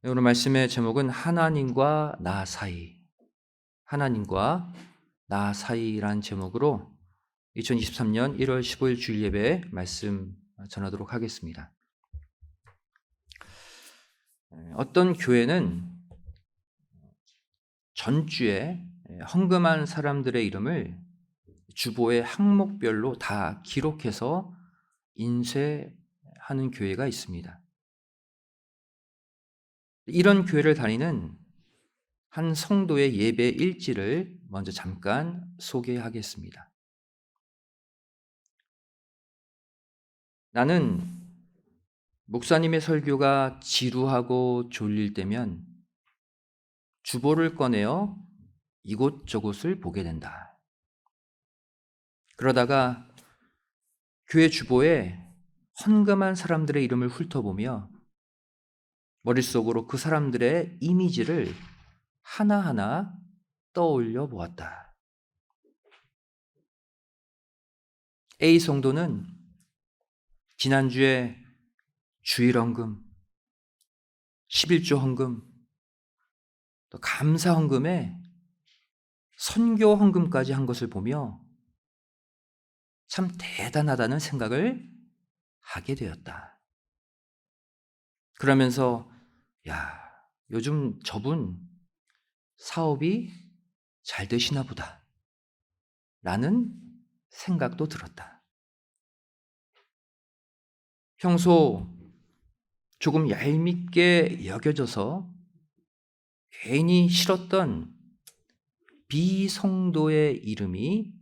오늘 말씀의 제목은 하나님과 나 사이, 하나님과 나 사이라는 제목으로 2023년 1월 15일 주일 예배 말씀 전하도록 하겠습니다. 어떤 교회는 전주에 헌금한 사람들의 이름을 주보의 항목별로 다 기록해서 인쇄하는 교회가 있습니다. 이런 교회를 다니는 한 성도의 예배 일지를 먼저 잠깐 소개하겠습니다. 나는 목사님의 설교가 지루하고 졸릴 때면 주보를 꺼내어 이곳저곳을 보게 된다. 그러다가 교회 주보에 헌금한 사람들의 이름을 훑어보며 머릿속으로 그 사람들의 이미지를 하나하나 떠올려 보았다. A 성도는 지난주에 주일 헌금, 11조 헌금, 또 감사 헌금에 선교 헌금까지 한 것을 보며 참 대단하다는 생각을 하게 되었다. 그러면서 야, 요즘 저분 사업이 잘 되시나 보다 라는 생각도 들었다. 평소 조금 얄밉게 여겨져서 괜히 싫었던 비성도의 이름이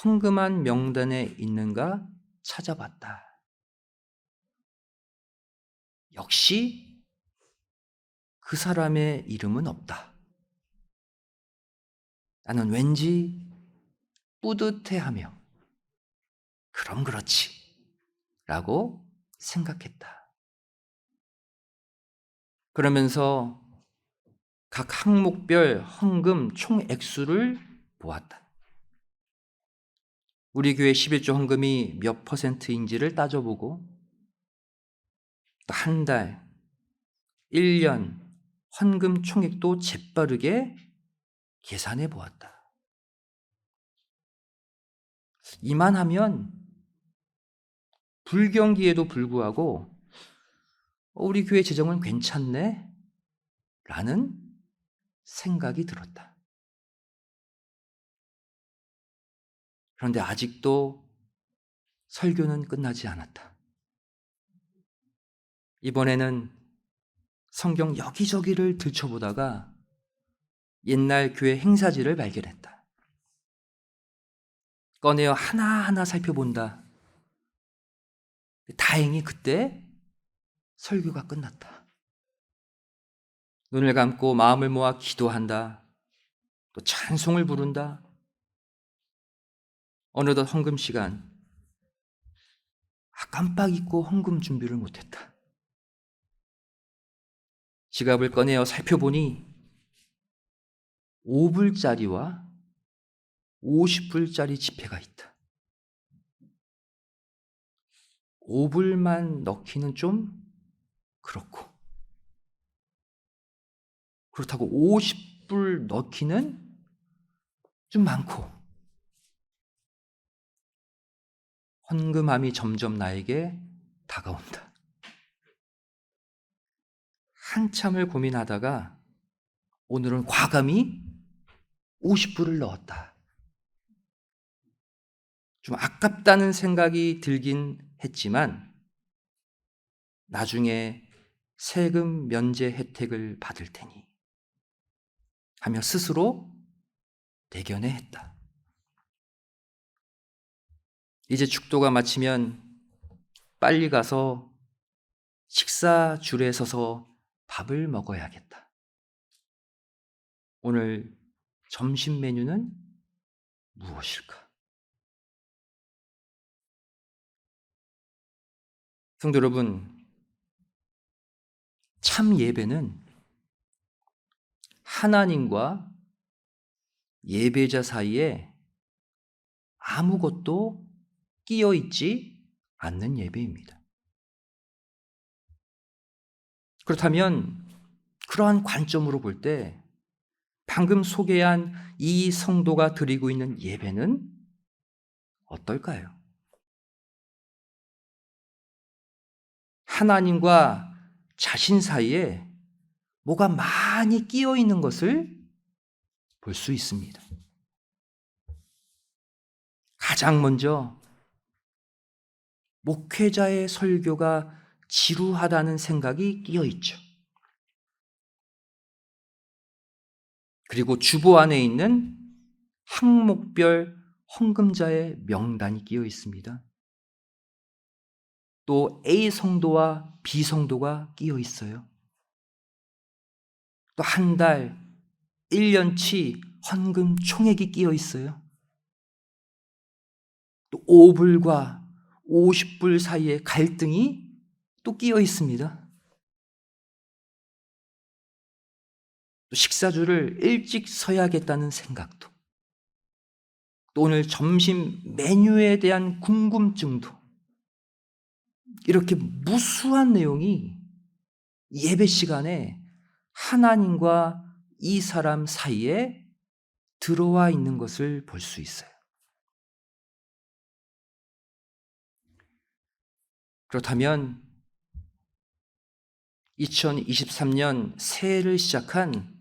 헌금한 명단에 있는가 찾아봤다. 역시 그 사람의 이름은 없다. 나는 왠지 뿌듯해하며 그럼 그렇지 라고 생각했다. 그러면서 각 항목별 헌금 총 액수를 보았다. 우리 교회 11조 헌금이 몇 %인지를 따져보고 또 한 달, 1년 헌금 총액도 재빠르게 계산해 보았다. 이만하면 불경기에도 불구하고 우리 교회 재정은 괜찮네? 라는 생각이 들었다. 그런데 아직도 설교는 끝나지 않았다. 이번에는 성경 여기저기를 들춰보다가 옛날 교회 행사지를 발견했다. 꺼내어 하나하나 살펴본다. 다행히 그때 설교가 끝났다. 눈을 감고 마음을 모아 기도한다. 또 찬송을 부른다. 어느덧 헌금 시간. 깜빡 잊고 헌금 준비를 못했다. 지갑을 꺼내어 살펴보니 5불짜리와 50불짜리 지폐가 있다. 5불만 넣기는 좀 그렇고 그렇다고 50불 넣기는 좀 많고 헌금함이 점점 나에게 다가온다. 한참을 고민하다가 오늘은 과감히 50불을 넣었다. 좀 아깝다는 생각이 들긴 했지만 나중에 세금 면제 혜택을 받을 테니 하며 스스로 대견해 했다. 이제 축도가 마치면 빨리 가서 식사 줄에 서서 밥을 먹어야겠다. 오늘 점심 메뉴는 무엇일까? 성도 여러분, 참 예배는 하나님과 예배자 사이에 아무것도 끼어 있지 않는 예배입니다. 그렇다면 그러한 관점으로 볼 때 방금 소개한 이 성도가 드리고 있는 예배는 어떨까요? 하나님과 자신 사이에 뭐가 많이 끼어 있는 것을 볼 수 있습니다. 가장 먼저 목회자의 설교가 지루하다는 생각이 끼어 있죠. 그리고 주보 안에 있는 항목별 헌금자의 명단이 끼어 있습니다. 또 A 성도와 B 성도가 끼어 있어요. 또 한 달, 1년치 헌금 총액이 끼어 있어요. 또 5불과 50불 사이에 갈등이 또 끼어 있습니다. 또 식사줄을 일찍 서야겠다는 생각도, 또 오늘 점심 메뉴에 대한 궁금증도, 이렇게 무수한 내용이 예배 시간에 하나님과 이 사람 사이에 들어와 있는 것을 볼 수 있어요. 그렇다면 2023년 새해를 시작한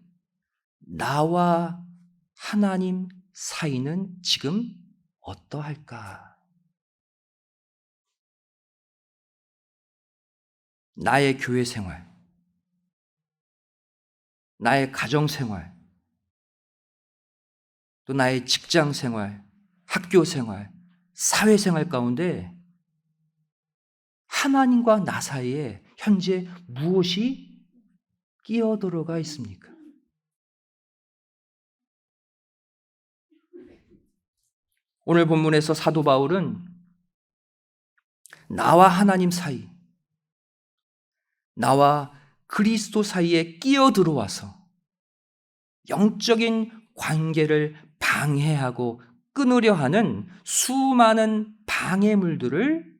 나와 하나님 사이는 지금 어떠할까? 나의 교회 생활, 나의 가정 생활, 또 나의 직장 생활, 학교 생활, 사회 생활 가운데 하나님과 나 사이에 현재 무엇이 끼어들어가 있습니까? 오늘 본문에서 사도 바울은 나와 하나님 사이, 나와 그리스도 사이에 끼어들어와서 영적인 관계를 방해하고 끊으려 하는 수많은 방해물들을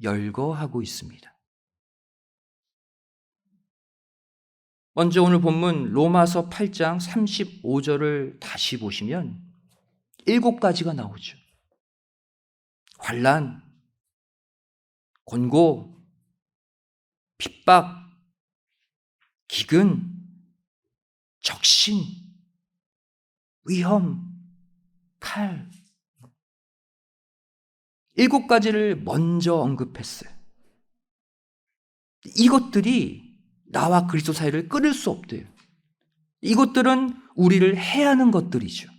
열거하고 있습니다. 먼저 오늘 본문 로마서 8장 35절을 다시 보시면 7가지가 나오죠. 환난, 곤고, 핍박, 기근, 적신, 위험, 칼. 7가지를 먼저 언급했어요. 이것들이 나와 그리스도 사이를 끊을 수 없대요. 이것들은 우리를 해하는 것들이죠.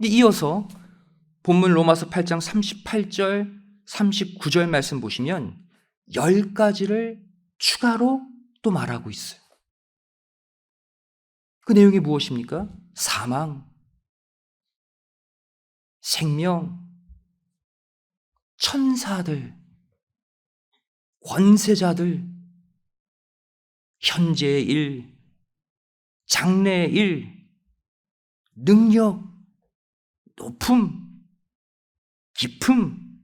이어서 본문 로마서 8장 38절, 39절 말씀 보시면 10가지를 추가로 또 말하고 있어요. 그 내용이 무엇입니까? 사망, 생명, 천사들, 권세자들, 현재의 일, 장래의 일, 능력, 높음, 깊음,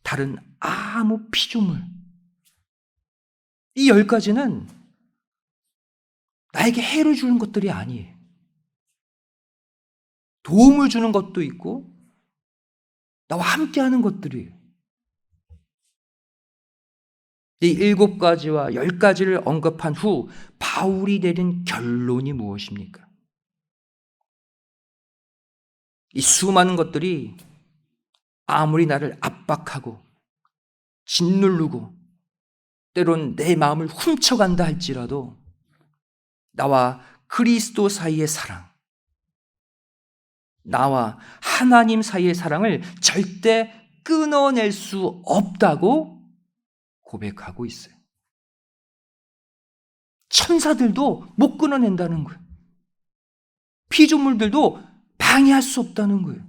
다른 아무 피조물. 이 10가지는 나에게 해를 주는 것들이 아니에요. 도움을 주는 것도 있고 나와 함께하는 것들이에요. 이 7가지와 10가지를 언급한 후 바울이 내린 결론이 무엇입니까? 이 수많은 것들이 아무리 나를 압박하고 짓누르고 때론 내 마음을 훔쳐간다 할지라도 나와 그리스도 사이의 사랑, 나와 하나님 사이의 사랑을 절대 끊어낼 수 없다고 고백하고 있어요. 천사들도 못 끊어낸다는 거예요. 피조물들도 방해할 수 없다는 거예요.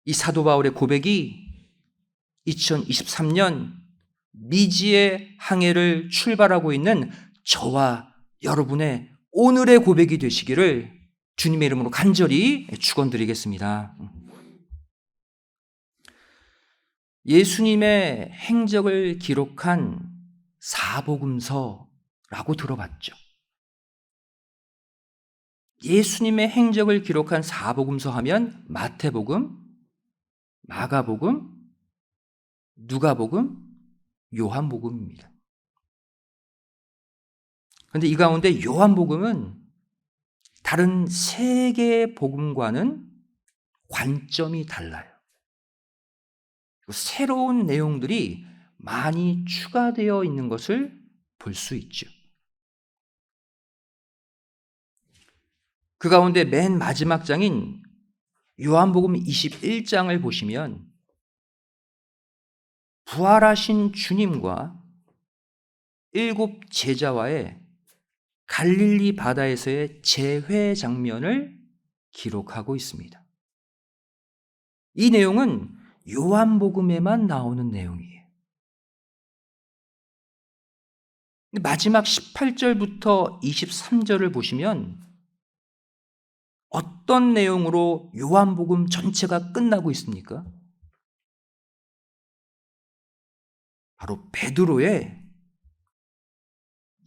이 사도 바울의 고백이 2023년 미지의 항해를 출발하고 있는 저와 여러분의 오늘의 고백이 되시기를 주님의 이름으로 간절히 축원드리겠습니다. 예수님의 행적을 기록한 사복음서라고 들어봤죠. 예수님의 행적을 기록한 사복음서 하면 마태복음, 마가복음, 누가복음, 요한복음입니다. 그런데 이 가운데 요한복음은 다른 세 개의 복음과는 관점이 달라요. 새로운 내용들이 많이 추가되어 있는 것을 볼 수 있죠. 그 가운데 맨 마지막 장인 요한복음 21장을 보시면 부활하신 주님과 7 제자와의 갈릴리 바다에서의 재회 장면을 기록하고 있습니다. 이 내용은 요한복음에만 나오는 내용이에요. 마지막 18절부터 23절을 보시면 어떤 내용으로 요한복음 전체가 끝나고 있습니까? 바로 베드로의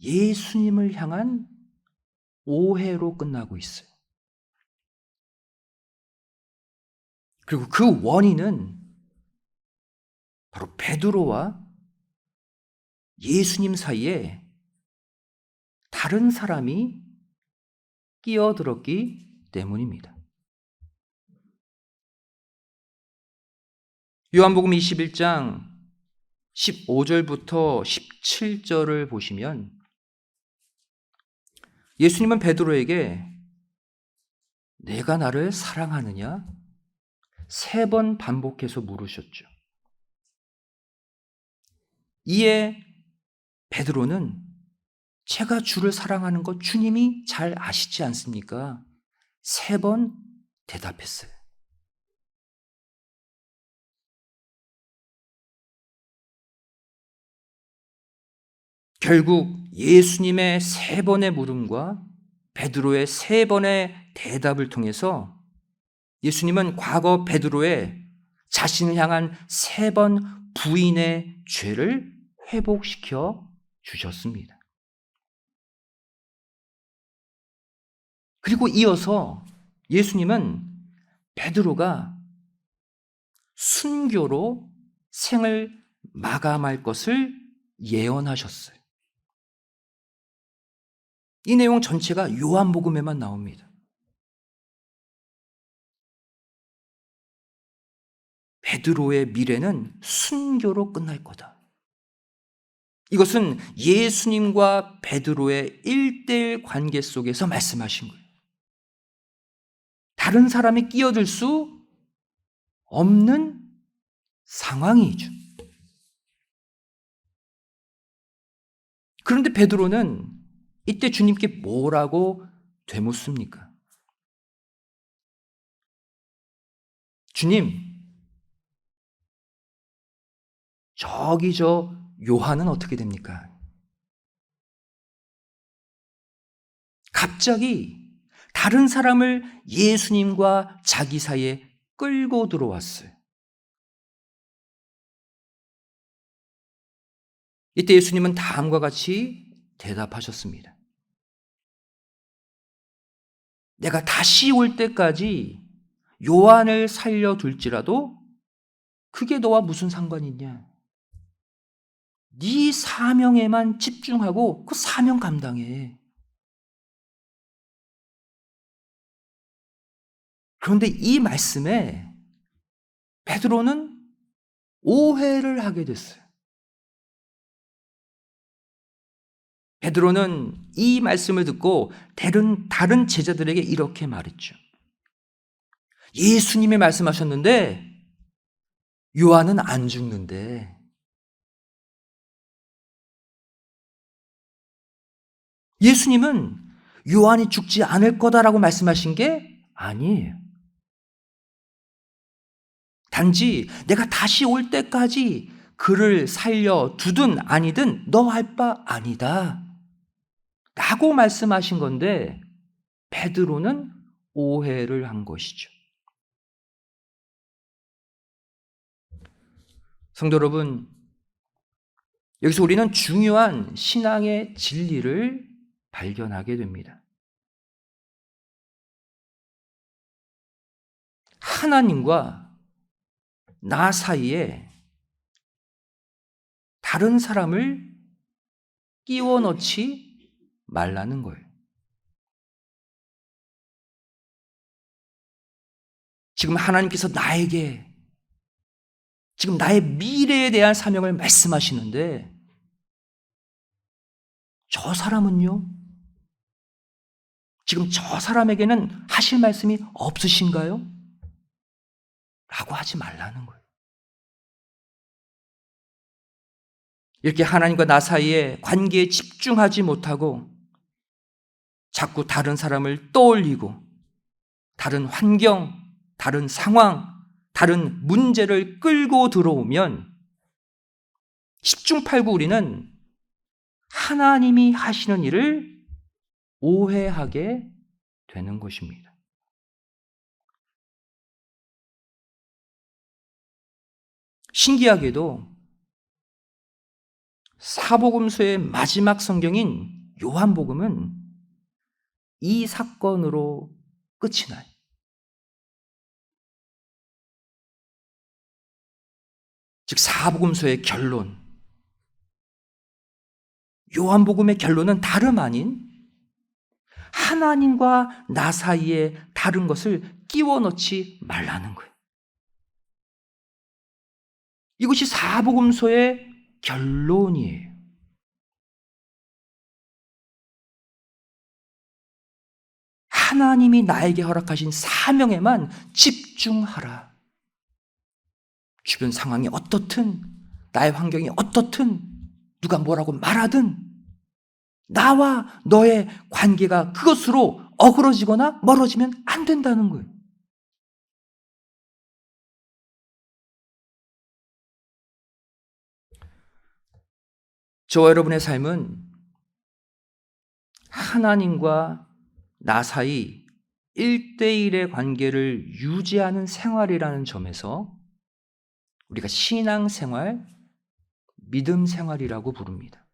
예수님을 향한 오해로 끝나고 있어요. 그리고 그 원인은 바로 베드로와 예수님 사이에 다른 사람이 끼어들었기 때문입니다. 요한복음 21장 15절부터 17절을 보시면 예수님은 베드로에게 내가 나를 사랑하느냐? 3번 반복해서 물으셨죠. 이에 베드로는 제가 주를 사랑하는 것 주님이 잘 아시지 않습니까? 3번 대답했어요. 결국 예수님의 3번의 물음과 베드로의 3번의 대답을 통해서 예수님은 과거 베드로의 자신을 향한 3번 부인의 죄를 회복시켜 주셨습니다. 그리고 이어서 예수님은 베드로가 순교로 생을 마감할 것을 예언하셨어요. 이 내용 전체가 요한복음에만 나옵니다. 베드로의 미래는 순교로 끝날 거다. 이것은 예수님과 베드로의 1:1 관계 속에서 말씀하신 거예요. 다른 사람이 끼어들 수 없는 상황이죠. 그런데 베드로는 이때 주님께 뭐라고 되묻습니까? 주님, 저기 저 요한은 어떻게 됩니까? 갑자기 다른 사람을 예수님과 자기 사이에 끌고 들어왔어요. 이때 예수님은 다음과 같이 대답하셨습니다. 내가 다시 올 때까지 요한을 살려둘지라도 그게 너와 무슨 상관이 있냐? 네 사명에만 집중하고 그 사명 감당해. 그런데 이 말씀에 베드로는 오해를 하게 됐어요. 베드로는 이 말씀을 듣고 다른 제자들에게 이렇게 말했죠. 예수님이 말씀하셨는데 요한은 안 죽는데. 예수님은 요한이 죽지 않을 거다라고 말씀하신 게 아니에요. 단지 내가 다시 올 때까지 그를 살려두든 아니든 너 할 바 아니다 라고 말씀하신 건데 베드로는 오해를 한 것이죠. 성도 여러분, 여기서 우리는 중요한 신앙의 진리를 발견하게 됩니다. 하나님과 나 사이에 다른 사람을 끼워 넣지 말라는 거예요. 지금 하나님께서 나에게 지금 나의 미래에 대한 사명을 말씀하시는데 저 사람은요? 지금 저 사람에게는 하실 말씀이 없으신가요? 라고 하지 말라는 거예요. 이렇게 하나님과 나 사이에 관계에 집중하지 못하고 자꾸 다른 사람을 떠올리고 다른 환경, 다른 상황, 다른 문제를 끌고 들어오면 10중 8구 우리는 하나님이 하시는 일을 오해하게 되는 것입니다. 신기하게도 사복음서의 마지막 성경인 요한복음은 이 사건으로 끝이 나요. 즉 사복음서의 결론, 요한복음의 결론은 다름 아닌 하나님과 나 사이에 다른 것을 끼워 넣지 말라는 거예요. 이것이 사복음서의 결론이에요. 하나님이 나에게 허락하신 사명에만 집중하라. 주변 상황이 어떻든, 나의 환경이 어떻든, 누가 뭐라고 말하든, 나와 너의 관계가 그것으로 어그러지거나 멀어지면 안 된다는 거예요. 저와 여러분의 삶은 하나님과 나 사이 1대1의 관계를 유지하는 생활이라는 점에서 우리가 신앙생활, 믿음 생활이라고 부릅니다.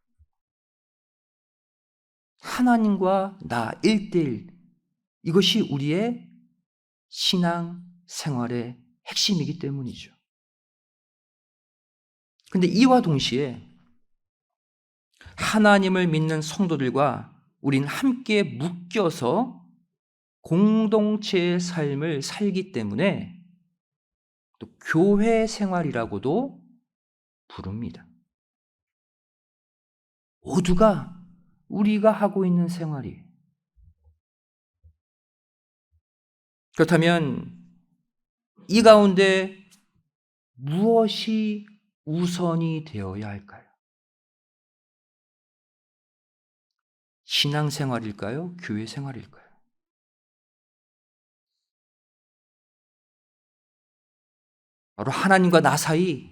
하나님과 나 1대1, 이것이 우리의 신앙생활의 핵심이기 때문이죠. 근데 이와 동시에 하나님을 믿는 성도들과 우린 함께 묶여서 공동체의 삶을 살기 때문에 또 교회 생활이라고도 부릅니다. 모두가 우리가 하고 있는 생활이에요. 그렇다면 이 가운데 무엇이 우선이 되어야 할까요? 신앙생활일까요? 교회 생활일까요? 바로 하나님과 나 사이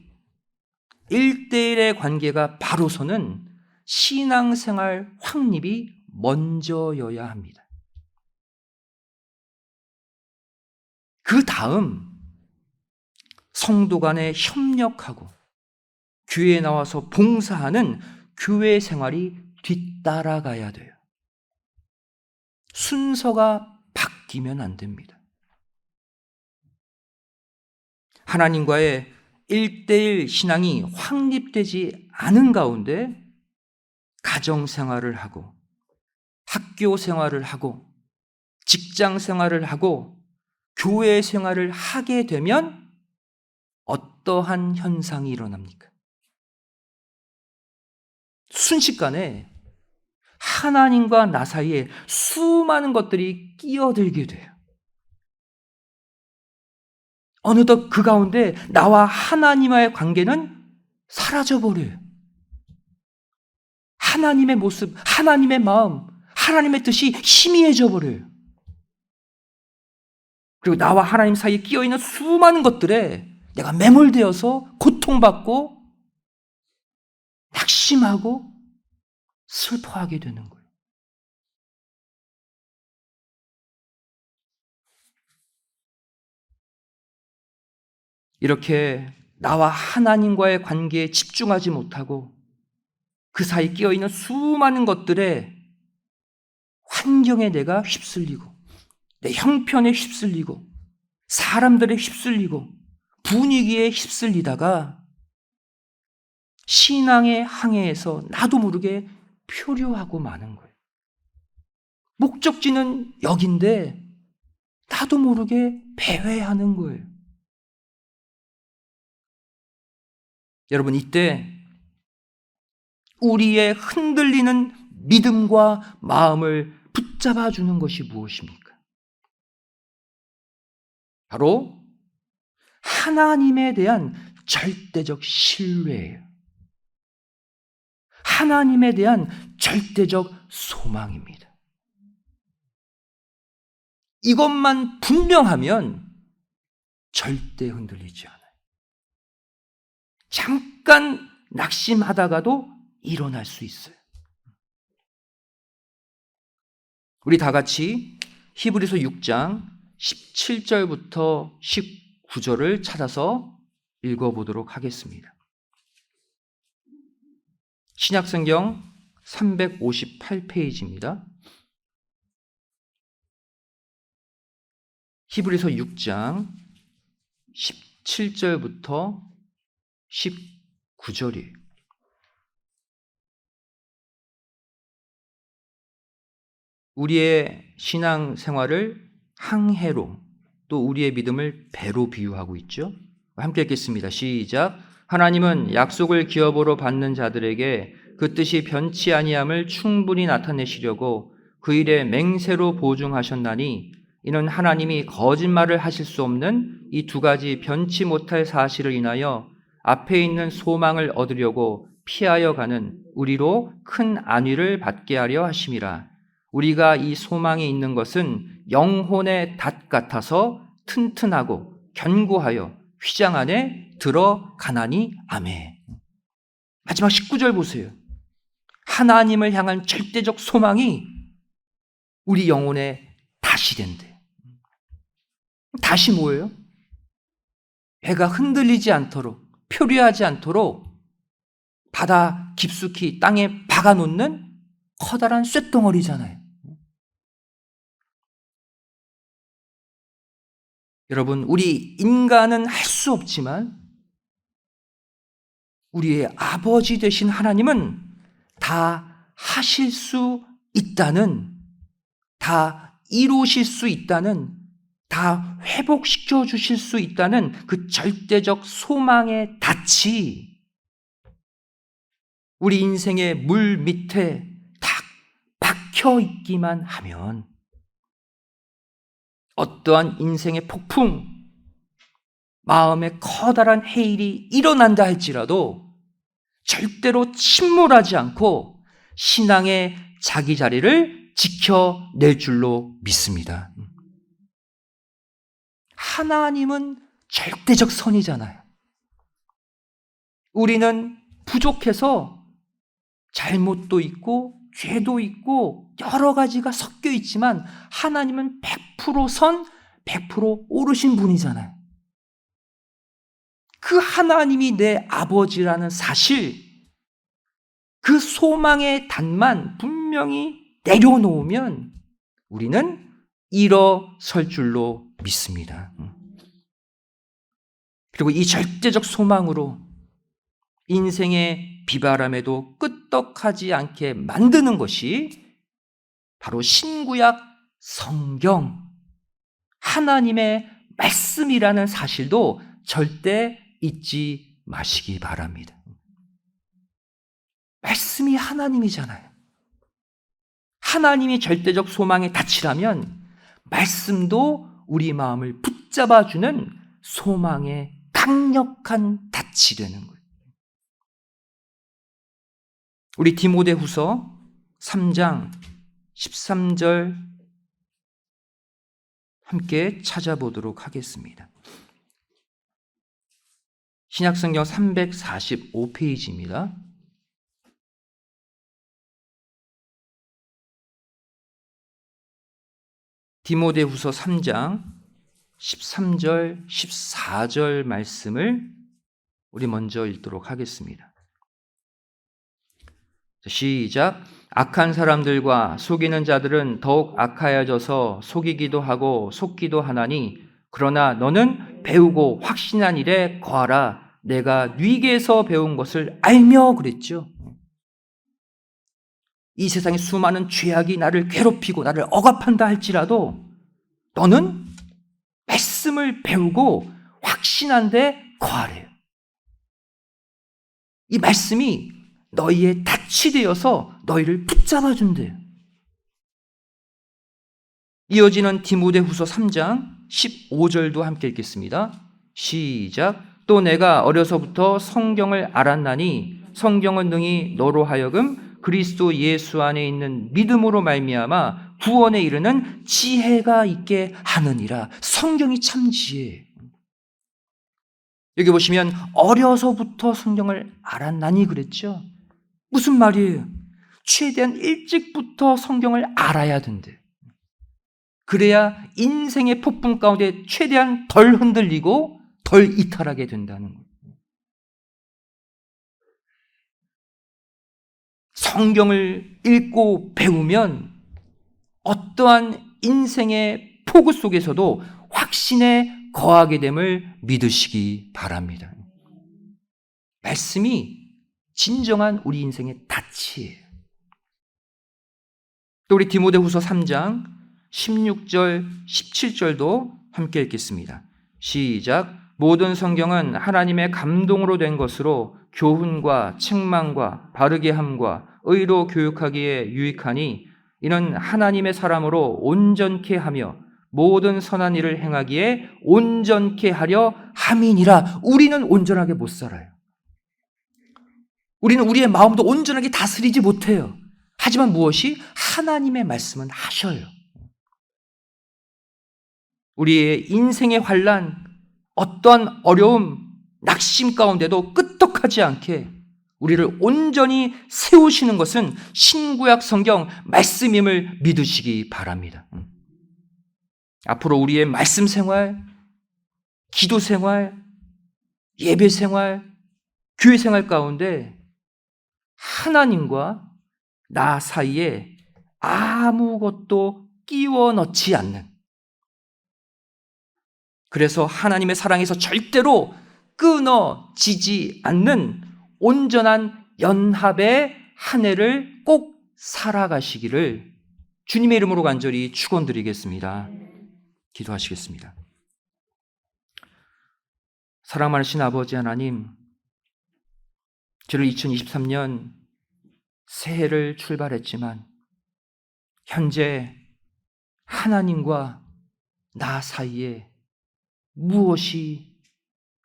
1대1의 관계가 바로서는 신앙생활 확립이 먼저여야 합니다. 그 다음 성도 간에 협력하고 교회에 나와서 봉사하는 교회 생활이 뒤따라가야 돼요. 순서가 바뀌면 안 됩니다. 하나님과의 1대1 신앙이 확립되지 않은 가운데 가정 생활을 하고 학교 생활을 하고 직장 생활을 하고 교회 생활을 하게 되면 어떠한 현상이 일어납니까? 순식간에 하나님과 나 사이에 수많은 것들이 끼어들게 돼요. 어느덧 그 가운데 나와 하나님과의 관계는 사라져버려요. 하나님의 모습, 하나님의 마음, 하나님의 뜻이 희미해져 버려요. 그리고 나와 하나님 사이에 끼어있는 수많은 것들에 내가 매몰되어서 고통받고 낙심하고 슬퍼하게 되는 거예요. 이렇게 나와 하나님과의 관계에 집중하지 못하고 그 사이 끼어있는 수많은 것들에 환경에 내가 휩쓸리고 내 형편에 휩쓸리고 사람들에 휩쓸리고 분위기에 휩쓸리다가 신앙의 항해에서 나도 모르게 표류하고 마는 거예요. 목적지는 여긴데 나도 모르게 배회하는 거예요. 여러분, 이때 우리의 흔들리는 믿음과 마음을 붙잡아 주는 것이 무엇입니까? 바로 하나님에 대한 절대적 신뢰예요. 하나님에 대한 절대적 소망입니다. 이것만 분명하면 절대 흔들리지 않아요. 잠깐 낙심하다가도 일어날 수 있어요. 우리 다 같이 히브리서 6장 17절부터 19절을 찾아서 읽어보도록 하겠습니다. 신약성경 358페이지입니다. 히브리서 6장 17절부터 19절이에요. 우리의 신앙 생활을 항해로, 또 우리의 믿음을 배로 비유하고 있죠. 함께 읽겠습니다. 시작. 하나님은 약속을 기업으로 받는 자들에게 그 뜻이 변치 아니함을 충분히 나타내시려고 그 일에 맹세로 보증하셨나니, 이는 하나님이 거짓말을 하실 수 없는 이 두 가지 변치 못할 사실을 인하여 앞에 있는 소망을 얻으려고 피하여 가는 우리로 큰 안위를 받게 하려 하심이라. 우리가 이 소망이 있는 것은 영혼의 닷 같아서 튼튼하고 견고하여 휘장 안에 들어가나니. 아멘. 마지막 19절 보세요. 하나님을 향한 절대적 소망이 우리 영혼의 닷이 된대. 닷이 뭐예요? 배가 흔들리지 않도록, 표류하지 않도록 바다 깊숙이 땅에 박아놓는 커다란 쇳덩어리잖아요. 여러분, 우리 인간은 할 수 없지만 우리의 아버지 되신 하나님은 다 하실 수 있다는, 다 이루실 수 있다는, 다 회복시켜 주실 수 있다는 그 절대적 소망의 닻이 우리 인생의 물 밑에 딱 박혀 있기만 하면 어떠한 인생의 폭풍, 마음의 커다란 해일이 일어난다 할지라도 절대로 침몰하지 않고 신앙의 자기 자리를 지켜낼 줄로 믿습니다. 하나님은 절대적 선이잖아요. 우리는 부족해서 잘못도 있고 죄도 있고 여러 가지가 섞여 있지만 하나님은 100% 선, 100% 오르신 분이잖아요. 그 하나님이 내 아버지라는 사실, 그 소망의 단만 분명히 내려놓으면 우리는 일어설 줄로 믿습니다. 그리고 이 절대적 소망으로 인생의 비바람에도 끄떡하지 않게 만드는 것이 바로 신구약 성경, 하나님의 말씀이라는 사실도 절대 잊지 마시기 바랍니다. 말씀이 하나님이잖아요. 하나님이 절대적 소망의 닻이라면 말씀도 우리 마음을 붙잡아주는 소망의 강력한 닻이 되는 거예요. 우리 디모데후서 3장 13절 함께 찾아보도록 하겠습니다. 신약성경 345페이지입니다. 디모데후서 3장 13절, 14절 말씀을 우리 먼저 읽도록 하겠습니다. 시작. 악한 사람들과 속이는 자들은 더욱 악하여져서 속이기도 하고 속기도 하나니 그러나 너는 배우고 확신한 일에 거하라. 내가 네게서 배운 것을 알며 그랬죠. 이 세상의 수많은 죄악이 나를 괴롭히고 나를 억압한다 할지라도 너는 말씀을 배우고 확신한 데 거하래요. 이 말씀이 너희의 닻이 되어서 너희를 붙잡아 준대요. 이어지는 디모데후서 3장 15절도 함께 읽겠습니다. 시작. 또 내가 어려서부터 성경을 알았나니 성경은 능히 너로 하여금 그리스도 예수 안에 있는 믿음으로 말미암아 구원에 이르는 지혜가 있게 하느니라. 성경이 참 지혜예요. 여기 보시면 어려서부터 성경을 알았나니 그랬죠. 무슨 말이에요? 최대한 일찍부터 성경을 알아야 된대. 그래야 인생의 폭풍 가운데 최대한 덜 흔들리고 덜 이탈하게 된다는 거예요. 성경을 읽고 배우면 어떠한 인생의 폭우 속에서도 확신에 거하게 됨을 믿으시기 바랍니다. 말씀이 진정한 우리 인생의 닻이에요. 또 우리 디모데후서 3장 16절, 17절도 함께 읽겠습니다. 시작. 모든 성경은 하나님의 감동으로 된 것으로 교훈과 책망과 바르게 함과 의로 교육하기에 유익하니 이는 하나님의 사람으로 온전케 하며 모든 선한 일을 행하기에 온전케 하려 함이니라. 우리는 온전하게 못 살아요. 우리는 우리의 마음도 온전하게 다스리지 못해요. 하지만 무엇이? 하나님의 말씀은 하셔요. 우리의 인생의 환난, 어떠한 어려움, 낙심 가운데도 끄떡하지 않게 우리를 온전히 세우시는 것은 신구약 성경 말씀임을 믿으시기 바랍니다. 앞으로 우리의 말씀 생활, 기도 생활, 예배 생활, 교회 생활 가운데 하나님과 나 사이에 아무것도 끼워 넣지 않는, 그래서 하나님의 사랑에서 절대로 끊어지지 않는 온전한 연합의 한 해를 꼭 살아가시기를 주님의 이름으로 간절히 축원드리겠습니다. 기도하시겠습니다. 사랑 많으신 아버지 하나님, 저를 2023년 새해를 출발했지만 현재 하나님과 나 사이에 무엇이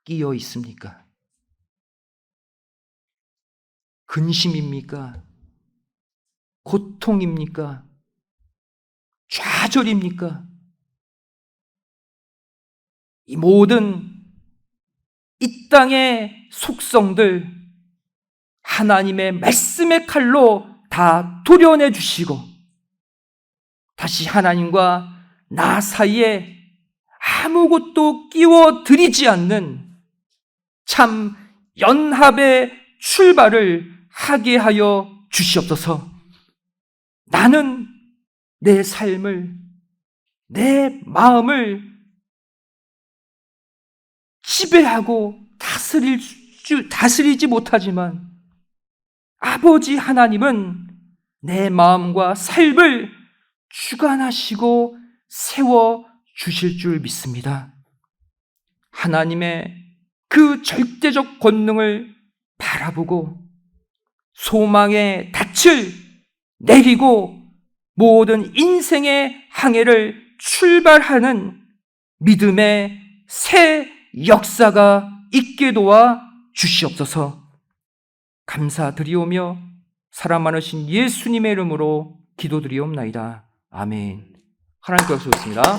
끼어 있습니까? 근심입니까? 고통입니까? 좌절입니까? 이 모든 이 땅의 속성들 하나님의 말씀의 칼로 다 도려내 주시고 다시 하나님과 나 사이에 아무것도 끼워 드리지 않는 참 연합의 출발을 하게 하여 주시옵소서. 나는 내 삶을, 내 마음을 지배하고 다스리지 못하지만 아버지 하나님은 내 마음과 삶을 주관하시고 세워 주실 줄 믿습니다. 하나님의 그 절대적 권능을 바라보고 소망의 닻을 내리고 모든 인생의 항해를 출발하는 믿음의 새 역사가 있게 도와 주시옵소서. 감사드리오며 사랑 많으신 예수님의 이름으로 기도드리옵나이다. 아멘. 하나님께 박수 드립니다.